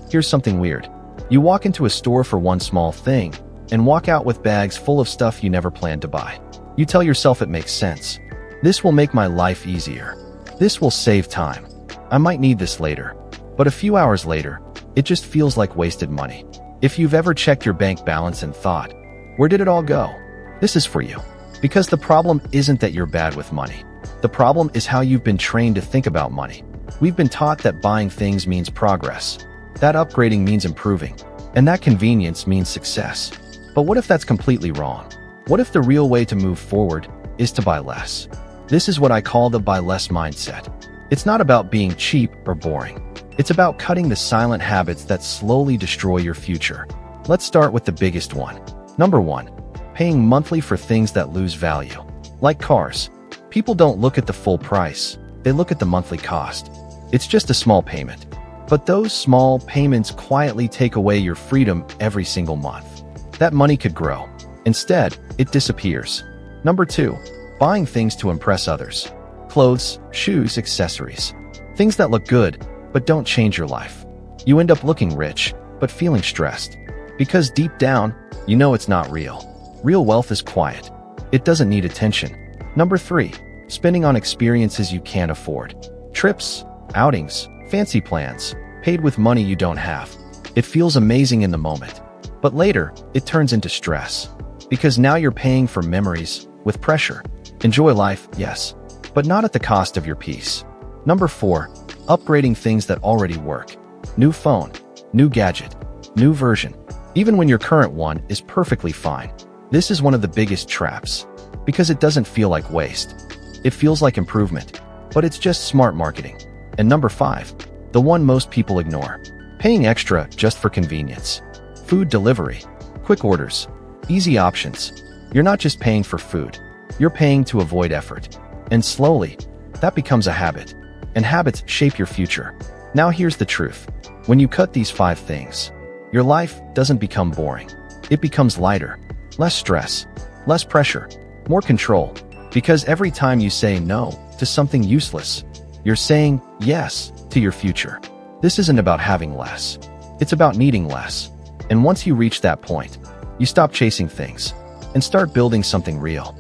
Here's something weird. You walk into a store for one small thing and walk out with bags full of stuff you never planned to buy. You tell yourself it makes sense. This will make my life easier. This will save time. I might need this later. But a few hours later, it just feels like wasted money. If you've ever checked your bank balance and thought, where did it all go? This is for you. Because the problem isn't that you're bad with money. The problem is how you've been trained to think about money. We've been taught that buying things means progress, that upgrading means improving, and that convenience means success. But what if that's completely wrong? What if the real way to move forward is to buy less? This is what I call the buy less mindset. It's not about being cheap or boring. It's about cutting the silent habits that slowly destroy your future. Let's start with the biggest one. Number 1, paying monthly for things that lose value. Like cars. People don't look at the full price. They look at the monthly cost. It's just a small payment. But those small payments quietly take away your freedom every single month. That money could grow. Instead, it disappears. Number 2, buying things to impress others. Clothes, shoes, accessories. Things that look good, but don't change your life. You end up looking rich, but feeling stressed. Because deep down, you know it's not real. Real wealth is quiet. It doesn't need attention. Number 3, spending on experiences you can't afford. Trips, outings, fancy plans, paid with money you don't have. It feels amazing in the moment. But later, it turns into stress. Because now you're paying for memories with pressure. Enjoy life, yes, but not at the cost of your peace. Number 4, upgrading things that already work. New phone, new gadget, new version. Even when your current one is perfectly fine. This is one of the biggest traps. Because it doesn't feel like waste. It feels like improvement. But it's just smart marketing. And number 5, the one most people ignore. Paying extra just for convenience. Food delivery, quick orders, easy options. You're not just paying for food. You're paying to avoid effort. And slowly, that becomes a habit. And habits shape your future. Now here's the truth. When you cut these 5 things, your life doesn't become boring. It becomes lighter, less stress, less pressure, more control. Because every time you say no to something useless, you're saying yes to your future. This isn't about having less. It's about needing less. And once you reach that point, you stop chasing things and start building something real.